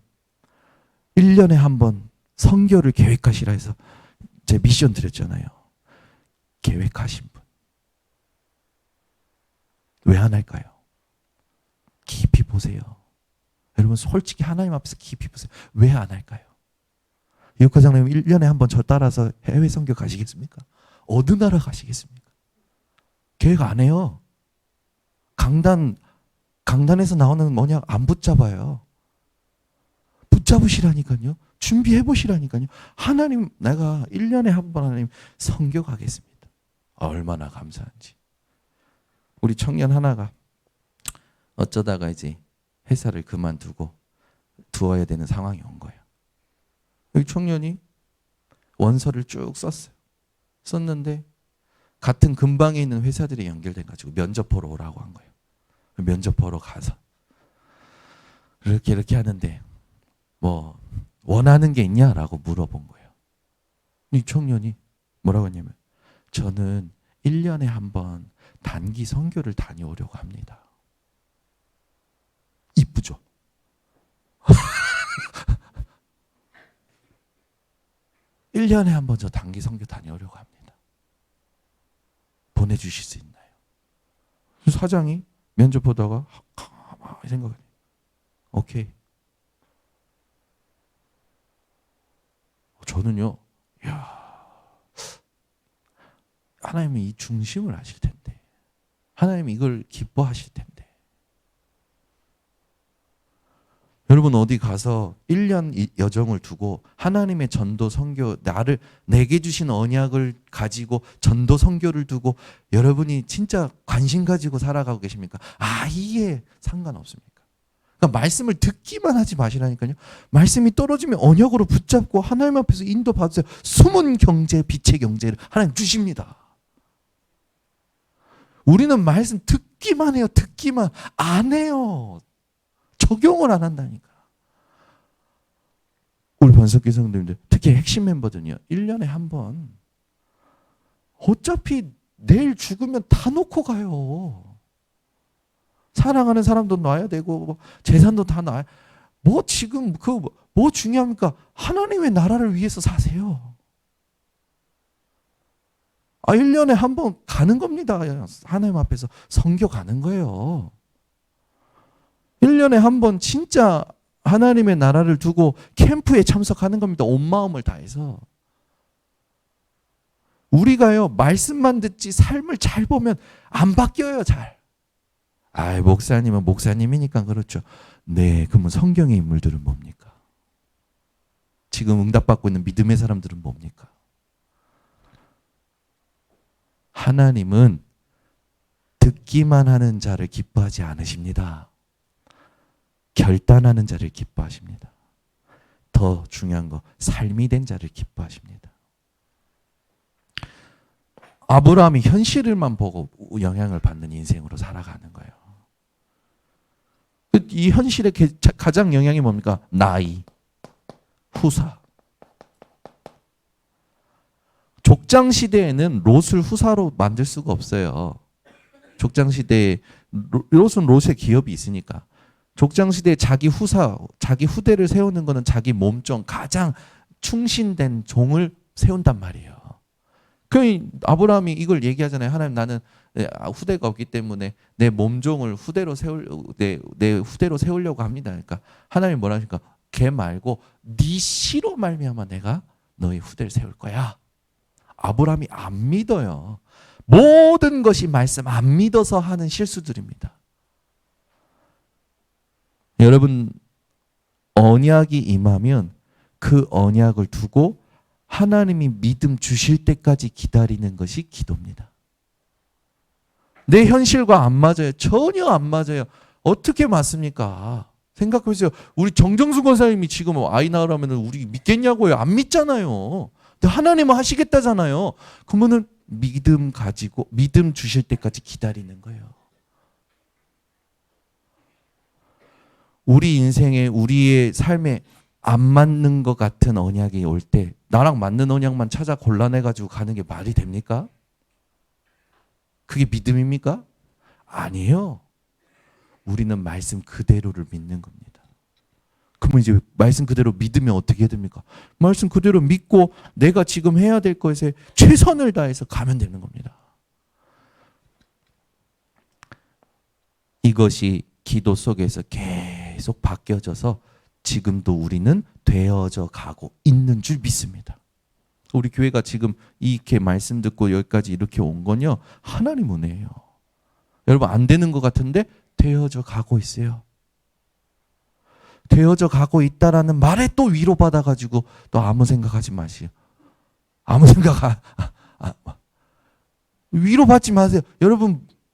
1년에 한 번 선교를 계획하시라 해서 제 미션 드렸잖아요. 계획하신 분. 왜 안 할까요? 깊이 보세요. 여러분 솔직히 하나님 앞에서 깊이 보세요. 왜 안 할까요? 이육과장님 1년에 한 번 저 따라서 해외 선교 가시겠습니까? 어느 나라 가시겠습니까? 계획 안 해요. 강단에서 나오는 뭐냐 안 붙잡아요. 붙잡으시라니까요. 준비해 보시라니까요. 하나님 내가 1년에 한 번 하나님 선교 가겠습니다. 얼마나 감사한지. 우리 청년 하나가 어쩌다가 이제 회사를 그만두고 두어야 되는 상황이 온 거예요. 여기 청년이 원서를 쭉 썼어요. 썼는데 같은 근방에 있는 회사들이 연결돼 가지고 면접 보러 오라고 한 거예요. 면접 보러 가서 이렇게 하는데 뭐 원하는 게 있냐라고 물어본 거예요. 이 청년이 뭐라고 했냐면 저는 1년에 한 번 단기 선교를 다녀오려고 합니다. 이쁘죠? (1년에 한 번) 저 단기 선교 다녀오려고 합니다. 보내주실 수 있나요? 사장이 면접 보다가 가만히 생각해. 오케이. 저는요. 하나님이 이 중심을 아실 텐데. 하나님이 이걸 기뻐하실 텐데. 여러분 어디 가서 1년 여정을 두고 하나님의 전도 선교 내게 주신 언약을 가지고 전도 선교를 두고 여러분이 진짜 관심 가지고 살아가고 계십니까? 이게 상관없습니까? 그러니까 말씀을 듣기만 하지 마시라니까요. 말씀이 떨어지면 언약으로 붙잡고 하나님 앞에서 인도 받으세요. 숨은 경제, 빛의 경제를 하나님 주십니다. 우리는 말씀 듣기만 해요. 듣기만 안 해요. 적용을 안 한다니까. 우리 번석기 성도님들, 특히 핵심 멤버들은요, 1년에 한 번, 어차피 내일 죽으면 다 놓고 가요. 사랑하는 사람도 놔야 되고, 재산도 다 놔야, 지금, 뭐 중요합니까? 하나님의 나라를 위해서 사세요. 1년에 한 번 가는 겁니다. 하나님 앞에서 선교 가는 거예요. 1년에 한 번 진짜 하나님의 나라를 두고 캠프에 참석하는 겁니다. 온 마음을 다해서. 우리가요, 말씀만 듣지 삶을 잘 보면 안 바뀌어요, 잘. 목사님은 목사님이니까 그렇죠. 네, 그러면 성경의 인물들은 뭡니까? 지금 응답받고 있는 믿음의 사람들은 뭡니까? 하나님은 듣기만 하는 자를 기뻐하지 않으십니다. 결단하는 자를 기뻐하십니다. 더 중요한 거, 삶이 된 자를 기뻐하십니다. 아브라함이 현실을만 보고 영향을 받는 인생으로 살아가는 거예요. 이 현실의 가장 영향이 뭡니까? 나이, 후사. 족장 시대에는 롯을 후사로 만들 수가 없어요. 족장 시대에 롯은 롯의 기업이 있으니까. 족장 시대에 자기 후대를 세우는 것은 자기 몸종, 가장 충신된 종을 세운단 말이에요. 그 아브라함이 이걸 얘기하잖아요. 하나님, 나는 후대가 없기 때문에 내 몸종을 내 후대로 세우려고 합니다. 그러니까 하나님이 뭐라 하십니까? 걔 말고 네 씨로 말미암아 내가 너의 후대를 세울 거야. 아브라함이 안 믿어요. 모든 것이 말씀 안 믿어서 하는 실수들입니다. 여러분, 언약이 임하면 그 언약을 두고 하나님이 믿음 주실 때까지 기다리는 것이 기도입니다. 내 현실과 안 맞아요. 전혀 안 맞아요. 어떻게 맞습니까? 생각해보세요. 우리 정정수 권사님이 지금 아이 낳으라면 우리 믿겠냐고요? 안 믿잖아요. 근데 하나님은 하시겠다잖아요. 그러면은 믿음 가지고 믿음 주실 때까지 기다리는 거예요. 우리 인생에 우리의 삶에 안 맞는 것 같은 언약이 올 때 나랑 맞는 언약만 찾아 골라내가지고 가는 게 말이 됩니까? 그게 믿음입니까? 아니에요. 우리는 말씀 그대로를 믿는 겁니다. 그러면 이제 말씀 그대로 믿으면 어떻게 해야 됩니까? 말씀 그대로 믿고 내가 지금 해야 될 것에 최선을 다해서 가면 되는 겁니다. 이것이 기도 속에서 계속 바뀌어져서 지금도 우리는 되어져 가고 있는 줄 믿습니다. 우리 교회가 지금 이렇게 말씀 듣고 여기까지 이렇게 온 건요, 하나님 은혜예요. 여러분, 안 되는 것 같은데 되어져 가고 있어요. 되어져 가고 있다라는 말에 또 위로받아가지고 또 아무 생각하지 마시오. 아무 생각 위로받지 마세요.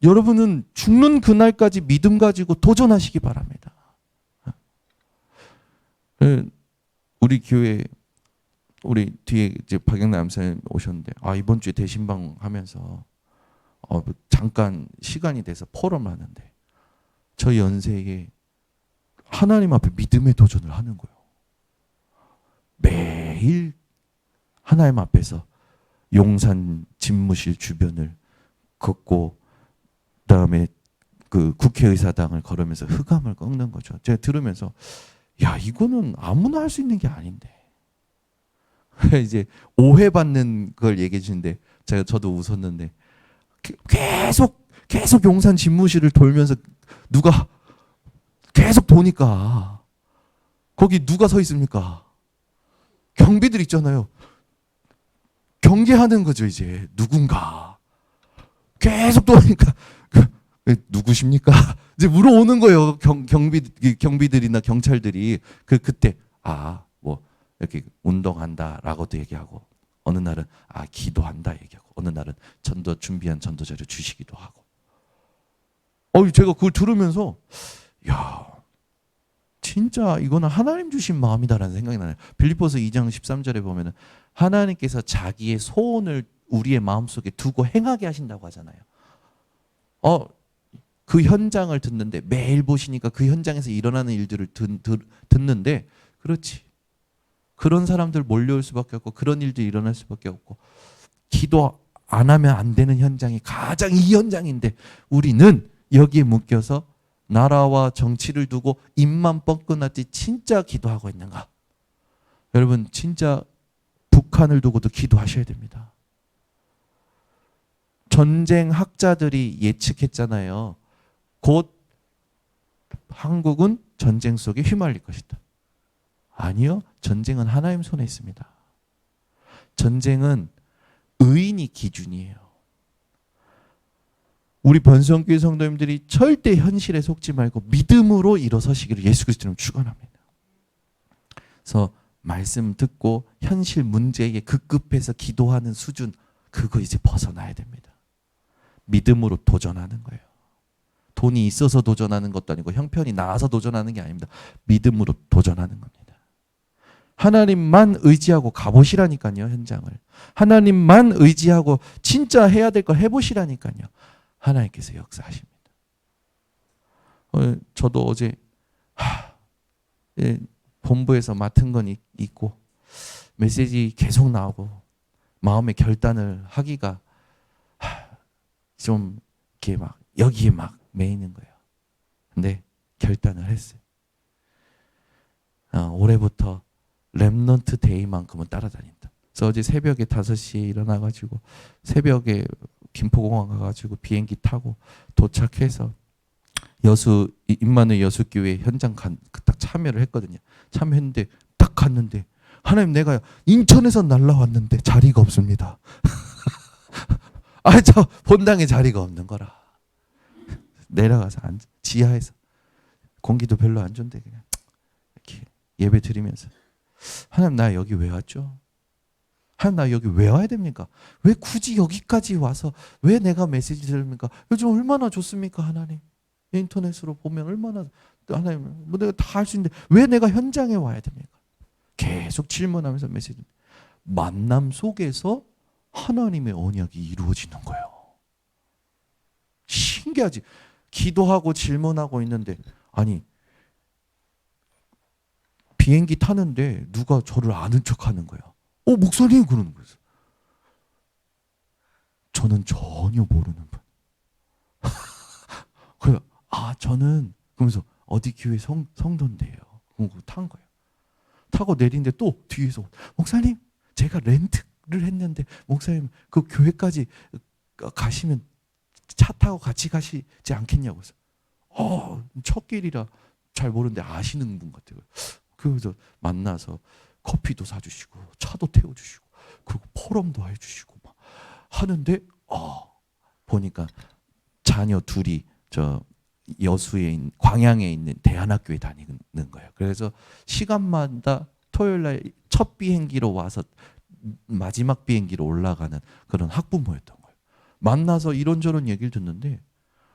여러분은 죽는 그날까지 믿음 가지고 도전하시기 바랍니다. 우리 교회 우리 뒤에 이제 박영남 목사님 오셨는데 이번 주에 대신방 하면서 잠깐 시간이 돼서 포럼을 하는데 저 연세에 하나님 앞에 믿음의 도전을 하는 거예요. 매일 하나님 앞에서 용산 집무실 주변을 걷고 그다음에 그 국회의사당을 걸으면서 흑암을 꺾는 거죠. 제가 들으면서 이거는 아무나 할 수 있는 게 아닌데. 이제 오해받는 걸 얘기해 주는데 저도 웃었는데 계속 용산 집무실을 돌면서 누가 계속 도니까 거기 누가 서 있습니까? 경비들 있잖아요. 경계하는 거죠. 이제 누군가 계속 도니까 누구십니까? 이제 물어오는 거예요. 경비들이나 경찰들이. 그때 뭐 이렇게 운동한다라고도 얘기하고, 어느 날은 기도한다 얘기하고, 어느 날은 전도 준비한 전도자료 주시기도 하고. 제가 그걸 들으면서 야, 진짜 이거는 하나님 주신 마음이다라는 생각이 나요. 빌립보서 2장 13절에 보면은 하나님께서 자기의 소원을 우리의 마음속에 두고 행하게 하신다고 하잖아요. 그 현장을 듣는데, 매일 보시니까 그 현장에서 일어나는 일들을 듣는데, 그렇지, 그런 사람들 몰려올 수밖에 없고, 그런 일들이 일어날 수밖에 없고, 기도 안 하면 안 되는 현장이 가장 이 현장인데, 우리는 여기에 묶여서 나라와 정치를 두고 입만 뻥끗났지 진짜 기도하고 있는가? 여러분, 진짜 북한을 두고도 기도하셔야 됩니다. 전쟁 학자들이 예측했잖아요. 곧 한국은 전쟁 속에 휘말릴 것이다. 아니요. 전쟁은 하나님 손에 있습니다. 전쟁은 의인이 기준이에요. 우리 번성교회 성도님들이 절대 현실에 속지 말고 믿음으로 일어서시기를 예수 그리스도로 축원합니다. 그래서 말씀 듣고 현실 문제에 급급해서 기도하는 수준, 그거 이제 벗어나야 됩니다. 믿음으로 도전하는 거예요. 돈이 있어서 도전하는 것도 아니고 형편이 나아서 도전하는 게 아닙니다. 믿음으로 도전하는 겁니다. 하나님만 의지하고 가보시라니까요. 현장을. 하나님만 의지하고 진짜 해야 될 걸 해보시라니까요. 하나님께서 역사하십니다. 저도 어제 본부에서 맡은 건 있고 메시지 계속 나오고 마음의 결단을 하기가 좀 이렇게 막 여기에 막 매이는 거예요. 근데 결단을 했어요. 올해부터 렘넌트 데이만큼은 따라다닌다. 그래서 어제 새벽에 5시에 일어나가지고 새벽에 김포공항 가가지고 비행기 타고 도착해서 임마누엘 여수교회 현장 딱 참여를 했거든요. 참여했는데 딱 갔는데, 하나님, 내가 인천에서 날라왔는데 자리가 없습니다. 저 본당에 자리가 없는 거라. 내려가서 지하에서 공기도 별로 안 좋은데 그냥 이렇게 예배 드리면서, 하나님, 나 여기 왜 왔죠? 하나님, 나 여기 왜 와야 됩니까? 왜 굳이 여기까지 와서 왜 내가 메시지 들습니까? 요즘 얼마나 좋습니까? 하나님, 인터넷으로 보면 얼마나, 하나님, 뭐 내가 다 할 수 있는데 왜 내가 현장에 와야 됩니까? 계속 질문하면서 메시지. 만남 속에서 하나님의 언약이 이루어지는 거예요. 신기하지? 기도하고 질문하고 있는데, 아니, 비행기 타는데 누가 저를 아는 척하는 거예요. 목사님, 그러는 거예요. 저는 전혀 모르는 분. 그래서 저는, 그러면서 어디 교회 성도인데요. 그러고 탄 거예요. 타고 내리는데 또 뒤에서, 목사님, 제가 렌트를 했는데 목사님 그 교회까지 가시면 차 타고 같이 가시지 않겠냐고 해서, 첫 길이라 잘 모르는데 아시는 분 같아요. 그래서 만나서 커피도 사주시고 차도 태워주시고 그리고 포럼도 해주시고 막 하는데, 보니까 자녀 둘이 저 여수에 광양에 있는 대안학교에 다니는 거예요. 그래서 시간마다 토요일 날 첫 비행기로 와서 마지막 비행기로 올라가는 그런 학부모였던 거예요. 만나서 이런저런 얘기를 듣는데,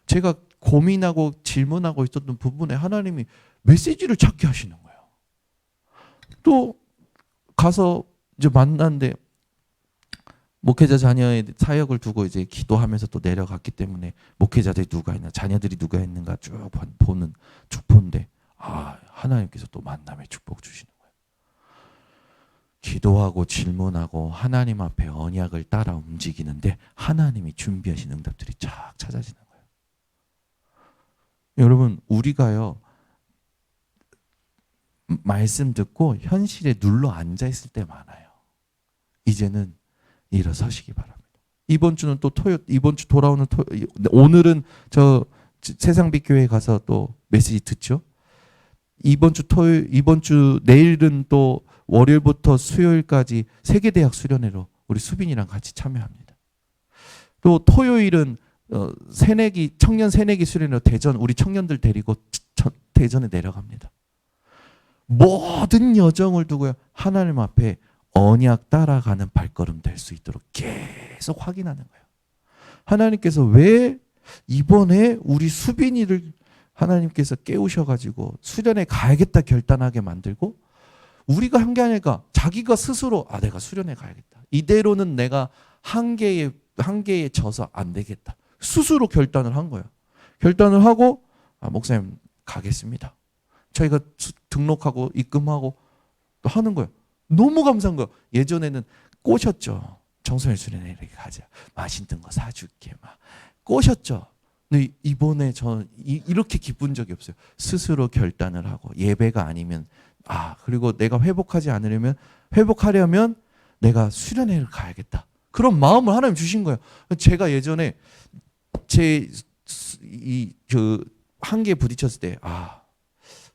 제가 고민하고 질문하고 있었던 부분에 하나님이 메시지를 찾게 하시는 거예요. 또 가서 이제 만났는데, 목회자 자녀의 사역을 두고 이제 기도하면서 또 내려갔기 때문에 목회자들이 누가 있나, 자녀들이 누가 있는가 쭉 보는 축포인데, 하나님께서 또 만남의 축복 주시는 거예요. 기도하고 질문하고 하나님 앞에 언약을 따라 움직이는데 하나님이 준비하신 응답들이 쫙 찾아지는 거예요. 여러분, 우리가요, 말씀 듣고 현실에 눌러 앉아 있을 때 많아요. 이제는 일어서시기 바랍니다. 이번 주는 또 이번 주 돌아오는 오늘은 저 세상빛 교회 가서 또 메시지 듣죠. 이번 주 내일은 또 월요일부터 수요일까지 세계대학 수련회로 우리 수빈이랑 같이 참여합니다. 또 토요일은 청년 새내기 수련회 대전 우리 청년들 데리고 대전에 내려갑니다. 모든 여정을 두고요. 하나님 앞에 언약 따라가는 발걸음 될 수 있도록 계속 확인하는 거예요. 하나님께서 왜 이번에 우리 수빈이를 하나님께서 깨우셔가지고 수련회 가야겠다 결단하게 만들고 우리가 한 게 아니라 자기가 스스로 내가 수련회 가야겠다. 이대로는 내가 한계에 져서 안 되겠다. 스스로 결단을 한 거예요. 결단을 하고 목사님 가겠습니다. 저희가 등록하고 입금하고 또 하는 거예요. 너무 감사한 거예요. 예전에는 꼬셨죠. 청소년 수련회 이렇게 가자. 맛있는 거 사줄게. 막 꼬셨죠. 근데 이번에 저는 이렇게 기쁜 적이 없어요. 스스로 결단을 하고 예배가 아니면 그리고 내가 회복하려면 내가 수련회를 가야겠다. 그런 마음을 하나님 주신 거예요. 제가 예전에 그 한계에 부딪혔을 때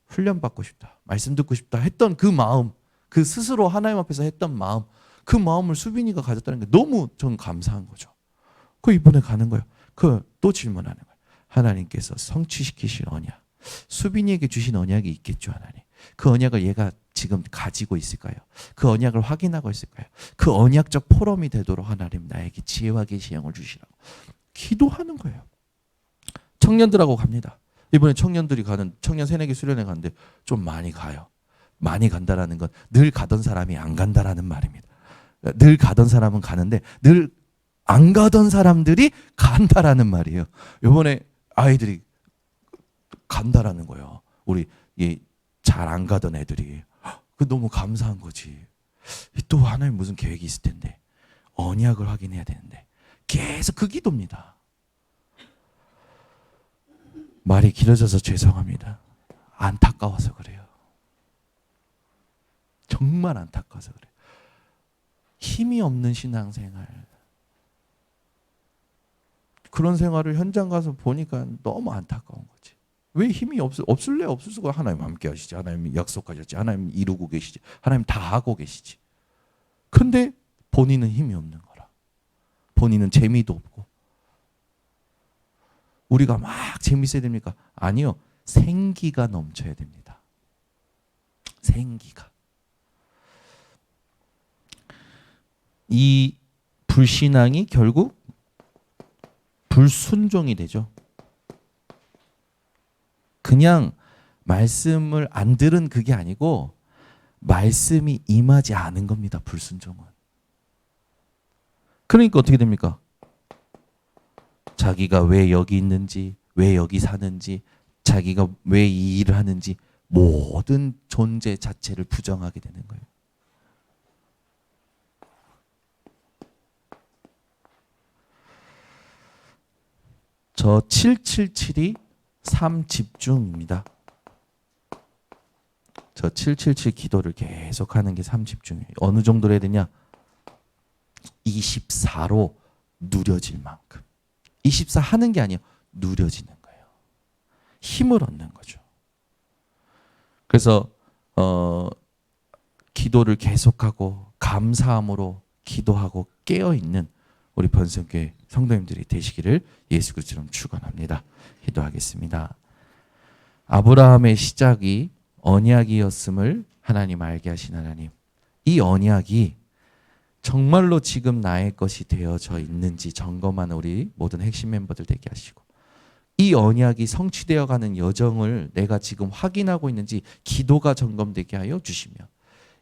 훈련 받고 싶다. 말씀 듣고 싶다 했던 그 마음, 그 스스로 하나님 앞에서 했던 마음, 그 마음을 수빈이가 가졌다는 게 너무 전 감사한 거죠. 그 이번에 가는 거예요. 또 질문하는 거예요. 하나님께서 성취시키실 언약, 수빈이에게 주신 언약이 있겠죠, 하나님. 그 언약을 얘가 지금 가지고 있을까요? 그 언약을 확인하고 있을까요? 그 언약적 포럼이 되도록 하나님 나에게 지혜와 계시형을 주시라고 기도하는 거예요. 청년들하고 갑니다. 이번에 청년들이 가는 청년 새내기 수련회 가는데 좀 많이 가요. 많이 간다라는 건 늘 가던 사람이 안 간다라는 말입니다. 늘 가던 사람은 가는데 늘 안 가던 사람들이 간다라는 말이에요. 이번에 아이들이 간다라는 거예요. 우리 잘 안 가던 애들이. 그 너무 감사한 거지. 또 하나님 무슨 계획이 있을 텐데 언약을 확인해야 되는데 계속 그 기도입니다. 말이 길어져서 죄송합니다. 안타까워서 그래요. 정말 안타까워서 그래요. 힘이 없는 신앙생활. 그런 생활을 현장 가서 보니까 너무 안타까운 거지. 왜 힘이 없을래? 없을 수가. 하나님 함께 하시지. 하나님 약속하셨지. 하나님 이루고 계시지. 하나님 다 하고 계시지. 근데 본인은 힘이 없는 거라. 본인은 재미도 없고. 우리가 막 재밌어야 됩니까? 아니요. 생기가 넘쳐야 됩니다. 생기가. 이 불신앙이 결국 불순종이 되죠. 그냥 말씀을 안 들은 그게 아니고 말씀이 임하지 않은 겁니다. 불순종은. 그러니까 어떻게 됩니까? 자기가 왜 여기 있는지, 왜 여기 사는지, 자기가 왜 이 일을 하는지 모든 존재 자체를 부정하게 되는 거예요. 저 777이 3집중입니다. 저 777 기도를 계속하는 게 3집중이에요. 어느 정도로 해야 되냐? 24로 누려질 만큼. 24 하는 게 아니에요. 누려지는 거예요. 힘을 얻는 거죠. 그래서 기도를 계속하고 감사함으로 기도하고 깨어있는 우리 번성교회 성도님들이 되시기를 예수 그리스도로 축원합니다. 기도하겠습니다. 아브라함의 시작이 언약이었음을 하나님 알게 하신 하나님. 이 언약이 정말로 지금 나의 것이 되어져 있는지 점검하는 우리 모든 핵심 멤버들 되게 하시고, 이 언약이 성취되어 가는 여정을 내가 지금 확인하고 있는지 기도가 점검되게 하여 주시며,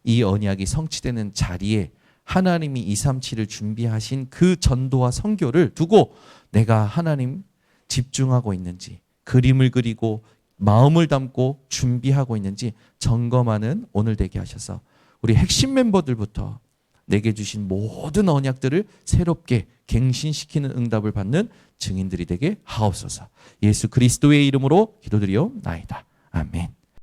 이 언약이 성취되는 자리에 하나님이 237을 준비하신 그 전도와 선교를 두고 내가 하나님 집중하고 있는지, 그림을 그리고 마음을 담고 준비하고 있는지 점검하는 오늘 되게 하셔서 우리 핵심 멤버들부터 내게 주신 모든 언약들을 새롭게 갱신시키는 응답을 받는 증인들이 되게 하옵소서. 예수 그리스도의 이름으로 기도드리옵나이다. 아멘.